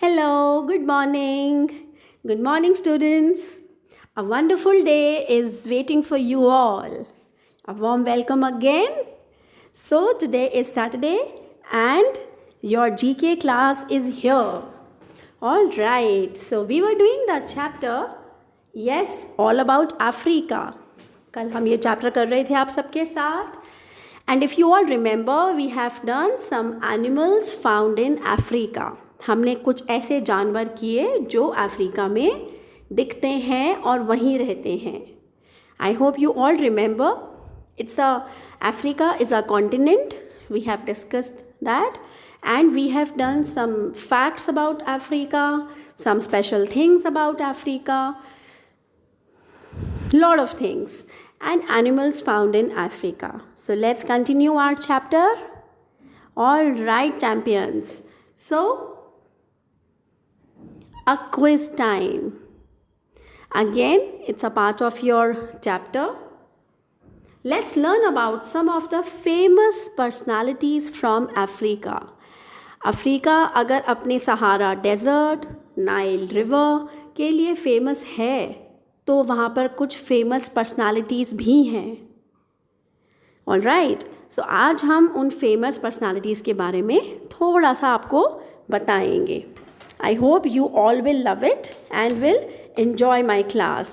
Hello, good morning. Good morning, students. A wonderful day is waiting for you all. A warm welcome again. So, today is Saturday and your GK class is here. All right, so we were doing the chapter, yes, all about Africa. कल हम ये chapter कर रहे थे आप सबके साथ. And if you all remember, we have done some animals found in Africa. हमने कुछ ऐसे जानवर किए जो अफ्रीका में दिखते हैं और वहीं रहते हैं. I hope you all remember. Africa is a continent. We have discussed that. And we have done some facts about Africa, some special things about Africa, lot of things, and animals found in Africa. So let's continue our chapter. All right, champions. So, a quiz time. Again, it's a part of your chapter. Let's learn about some of the famous personalities from Africa. Africa अगर अपने सहारा dessert, Nile river के लिए famous है तो वहाँ पर कुछ famous personalities भी हैं. ऑल राइट, सो आज हम उन फेमस पर्सनालिटीज़ के बारे में थोड़ा सा आपको बताएंगे. I hope you all will love it and will enjoy my class.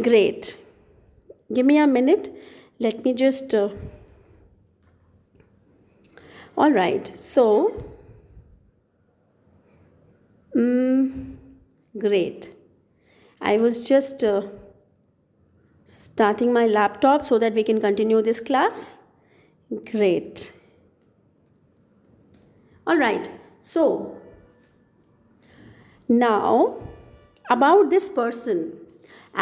Great. Give me a minute. Let me just all right. So great. I was just starting my laptop so that we can continue this class. Great. All right. So now about this person,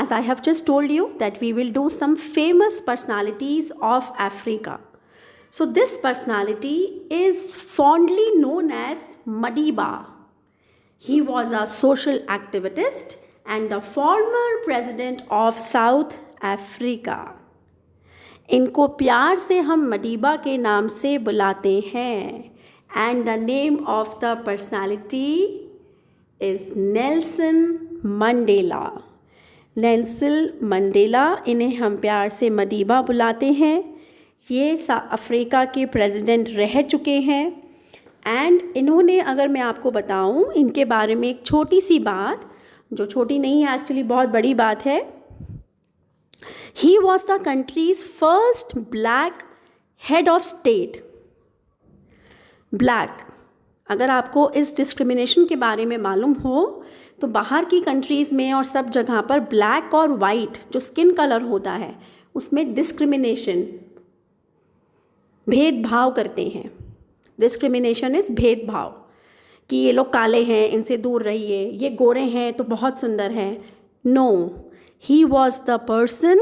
as I have just told you that we will do some famous personalities of Africa. So this personality is fondly known as Madiba. He was a social activist and the former president of South Africa. इनको प्यार से हम Madiba के नाम से बुलाते हैं. And the name of the personality is Nelson Mandela. Nelson Mandela, इन्हें हम प्यार से मदीबा बुलाते हैं. ये अफ्रीका के प्रेसिडेंट रह चुके हैं. एंड इन्होंने, अगर मैं आपको बताऊं इनके बारे में एक छोटी सी बात, जो छोटी नहीं है एक्चुअली बहुत बड़ी बात है. ही was the countries first black head of state. Black, अगर आपको इस डिस्क्रिमिनेशन के बारे में मालूम हो तो बाहर की कंट्रीज़ में और सब जगह पर ब्लैक और वाइट जो स्किन कलर होता है उसमें डिस्क्रिमिनेशन, भेदभाव करते हैं. डिस्क्रिमिनेशन इज़ भेदभाव, कि ये लोग काले हैं इनसे दूर रहिए, ये गोरे हैं तो बहुत सुंदर हैं. No, he was the person,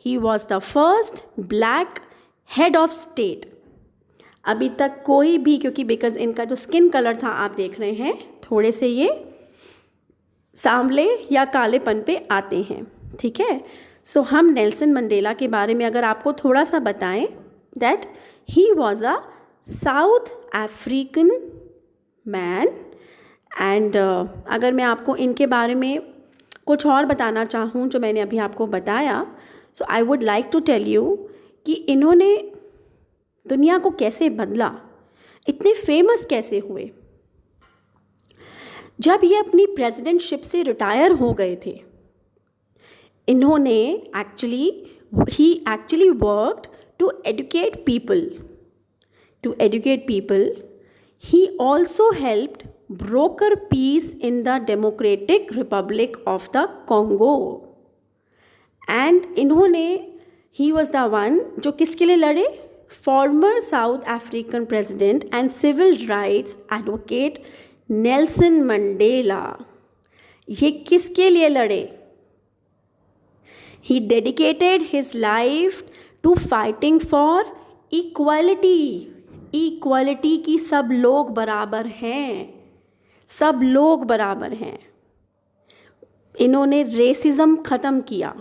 he was the first black head of state. अभी तक कोई भी, क्योंकि बिकॉज इनका जो स्किन कलर था आप देख रहे हैं थोड़े से ये सांवले या कालेपन पे आते हैं. ठीक है. सो हम नेल्सन मंडेला के बारे में अगर आपको थोड़ा सा बताएं, that he was a south African man. And अगर मैं आपको इनके बारे में कुछ और बताना चाहूँ जो मैंने अभी आपको बताया, so I would like to tell you कि इन्होंने दुनिया को कैसे बदला, इतने फेमस कैसे हुए. जब ये अपनी प्रेसिडेंटशिप से रिटायर हो गए थे, इन्होंने he actually worked to educate people. He also helped broker peace in the Democratic Republic of the Congo. And इन्होंने, ही वॉज द वन जो किसके लिए लड़े, former South African president and civil rights advocate Nelson Mandela. ये किसके लिए लड़े? He dedicated his life to fighting for equality की सब लोग बराबर हैं, सब लोग बराबर हैं. इन्होंने रेसिज्म ख़त्म किया.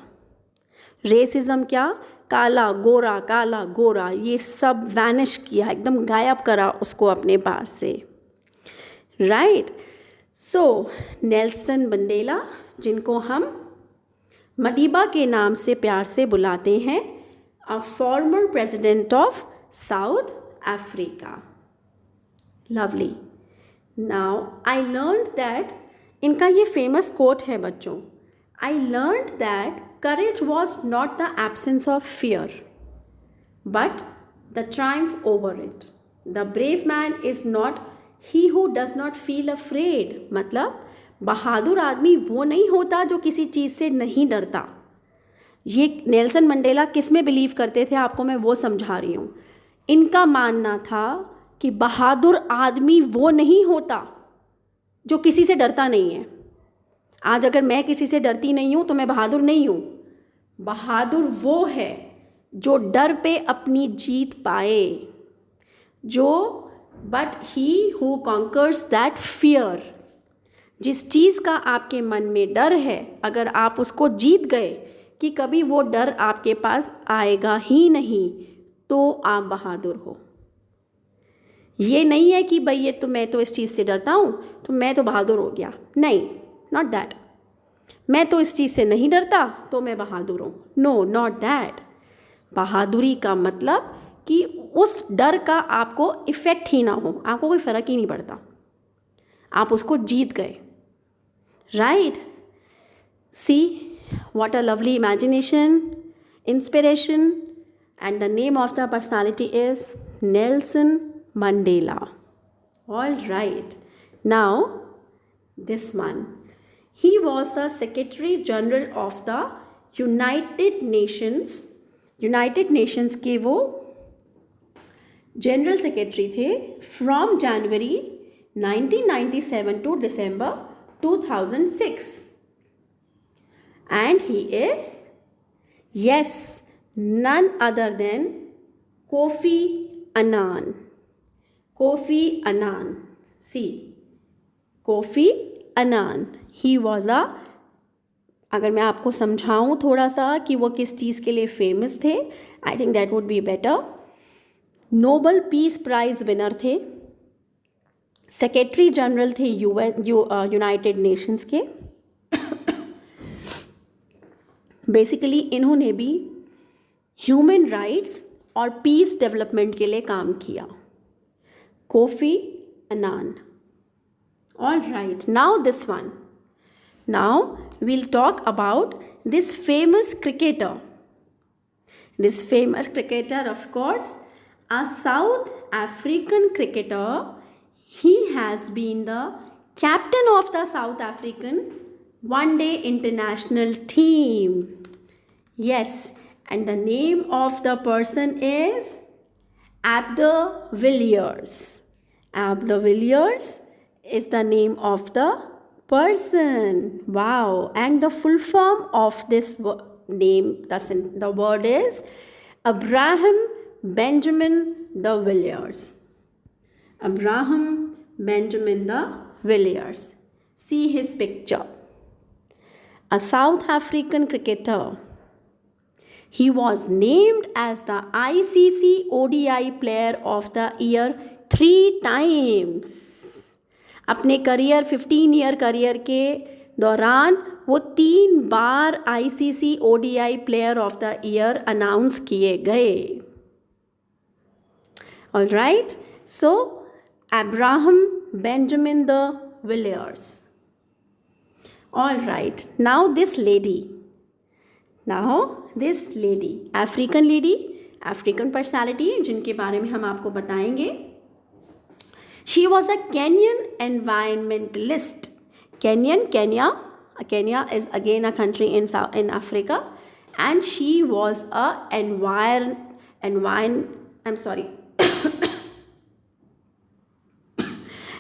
रेसिज्म क्या, काला गोरा ये सब वैनिश किया, एकदम गायब करा उसको अपने पास से. राइट. सो नेल्सन मंडेला, जिनको हम मदीबा के नाम से प्यार से बुलाते हैं, a former president of south Africa. Lovely. Now I learned that, इनका ये फेमस कोट है बच्चों, I learned that courage was not the absence of fear but the triumph over it. The brave man is not he who does not feel afraid. मतलब बहादुर आदमी वो नहीं होता जो किसी चीज़ से नहीं डरता. ये नेल्सन मंडेला किस में बिलीव करते थे, आपको मैं वो समझा रही हूँ. इनका मानना था कि बहादुर आदमी वो नहीं होता जो किसी से डरता नहीं है. आज अगर मैं किसी से डरती नहीं हूँ तो मैं बहादुर नहीं हूँ. बहादुर वो है जो डर पे अपनी जीत पाए, जो but he who conquers that fear. जिस चीज़ का आपके मन में डर है, अगर आप उसको जीत गए कि कभी वो डर आपके पास आएगा ही नहीं, तो आप बहादुर हो. ये नहीं है कि भाई ये तो मैं तो इस चीज़ से डरता हूँ तो मैं तो बहादुर हो गया. नहीं, नॉट दैट. मैं तो इस चीज़ से नहीं डरता तो मैं बहादुर हूँ. No, not that. बहादुरी का मतलब कि उस डर का आपको इफ़ेक्ट ही ना हो, आपको कोई फ़र्क ही नहीं पड़ता, आप उसको जीत गए. Right. See what a lovely imagination, inspiration. And the name of the personality is Nelson Mandela. All right. Now this one, he was the secretary general of the United Nations. United Nations के वो general secretary थे from January 1997 to December 2006. And he is, yes, none other than Kofi Annan. Kofi Annan. See, Kofi Annan. He was a, अगर मैं आपको समझाऊं थोड़ा सा कि वो किस चीज़ के लिए फेमस थे, I think that would be better. Nobel Peace Prize winner थे, सेक्रेटरी जनरल थे यूनाइटेड नेशंस के. बेसिकली इन्होंने भी ह्यूमन राइट्स और पीस डेवलपमेंट के लिए काम किया. Kofi Annan. All right. Now this one. Now we'll talk about this famous cricketer. This famous cricketer, of course, a South African cricketer. He has been the captain of the South African one day international team. Yes, and the name of the person is Ab de Villiers. Ab de Villiers is the name of the person. Wow. And the full form of this name, the word is Abraham Benjamin de Villiers. Abraham Benjamin de Villiers. See his picture. A South African cricketer. He was named as the ICC ODI player of the year 3 times. अपने career 15 year career के दौरान वो 3 बार ICC ODI player of the year announce किए गए. All right. So Abraham Benjamin the Villiers. All right. Now this lady, African lady, African personality जिनके बारे में हम आपको बताएंगे. She was a Kenyan environmentalist. Kenya is again a country in Africa, and she was a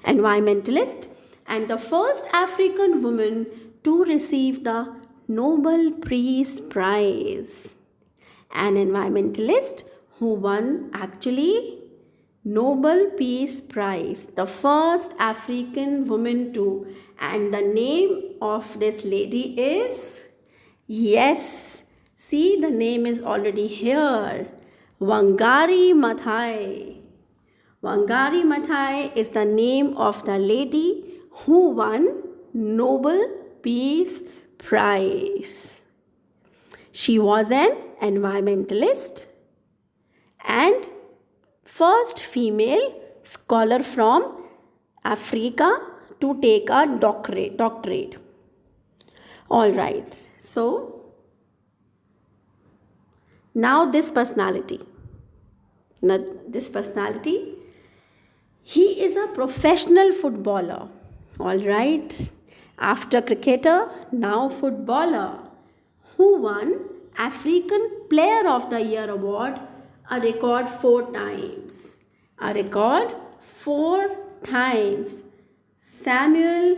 environmentalist, and the first African woman to receive the Nobel Peace Prize. An environmentalist who won actually Nobel Peace Prize, the first African woman to, and the name of this lady is, yes, see the name is already here, Wangari Maathai. Wangari Maathai is the name of the lady who won Nobel Peace Prize. She was an environmentalist and first female scholar from Africa to take a doctorate. All right, so now this personality, he is a professional footballer. All right, after cricketer, now footballer, who won African Player of the Year award a record 4 times. A record 4 times. Samuel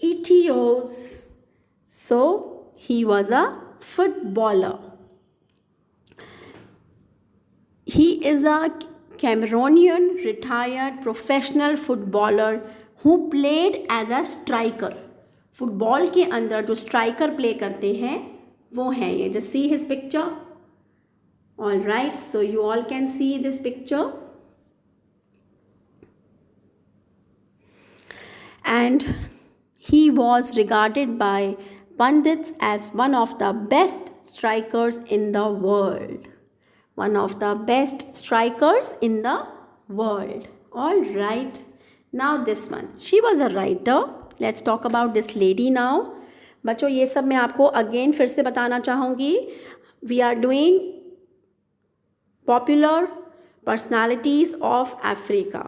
Etios. So he was a footballer. He is a Cameroonian retired professional footballer who played as a striker. Football के अंदर जो striker play करते हैं वो हैं ये. Just see his picture. All right, so you all can see this picture. And he was regarded by pundits as one of the best strikers in the world. One of the best strikers in the world. All right. Now this one. She was a writer. Let's talk about this lady now. बच्चों ये सब मैं आपको again फिर से बताना चाहूँगी. We are doing popular personalities of Africa.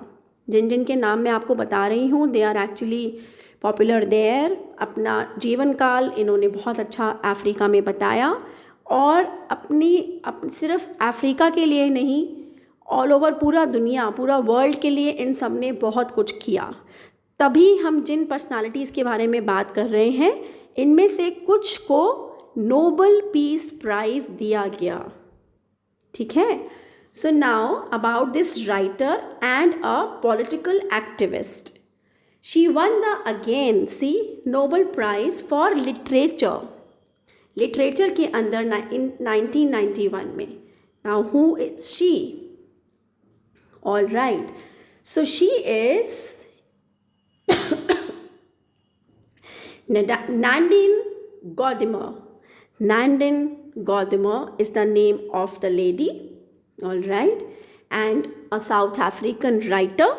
जिन जिन के नाम मैं आपको बता रही हूँ, they are actually popular there. अपना जीवन काल इन्होंने बहुत अच्छा अफ्रीका में बताया और सिर्फ अफ्रीका के लिए नहीं, ऑल ओवर पूरा दुनिया, पूरा वर्ल्ड के लिए इन सब ने बहुत कुछ किया. तभी हम जिन पर्सनालिटीज़ के बारे में बात कर रहे हैं, इनमें से कुछ को नोबल पीस प्राइज़ दिया गया. ठीक है. So now about this writer and a political activist. She won the again Nobel prize for literature. Literature के अंदर 1991 में. Now who is she? All right, so she is Nadine Gordimer. Nadine Gordimer is the name of the lady. All right, and a South African writer,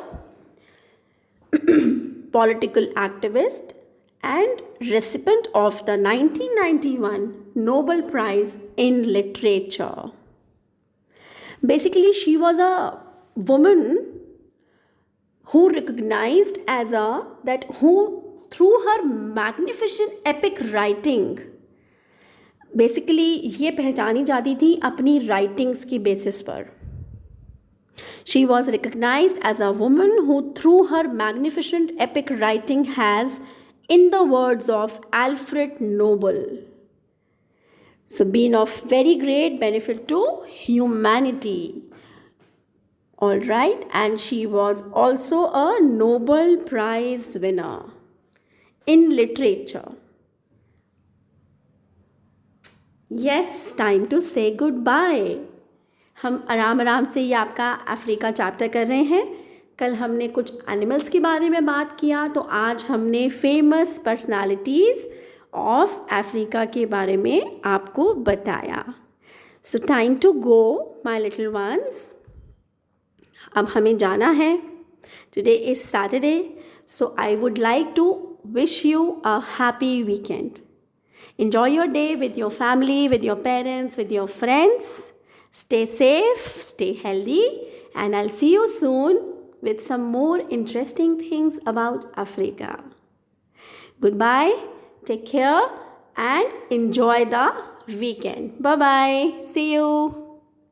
political activist, and recipient of the 1991 Nobel Prize in Literature. Basically, she was a woman who recognized who through her magnificent epic writing, basically ये पहचानी जाती थी अपनी writings की basis पर. She was recognized as a woman who through her magnificent epic writing has, in the words of Alfred Nobel, so been of very great benefit to humanity. All right, and she was also a Nobel Prize winner in literature. Yes, time to say goodbye. हम आराम से ये आपका Africa chapter कर रहे हैं. कल हमने कुछ एनिमल्स के बारे में बात किया, तो आज हमने फेमस पर्सनालिटीज़ ऑफ अफ्रीका के बारे में आपको बताया. So time to go my little ones. अब हमें जाना है. Today is Saturday, so I would like to wish you a happy weekend. Enjoy your day with your family, with your parents, with your friends. Stay safe, stay healthy, and I'll see you soon with some more interesting things about Africa. Goodbye, take care, and enjoy the weekend. Bye-bye. See you.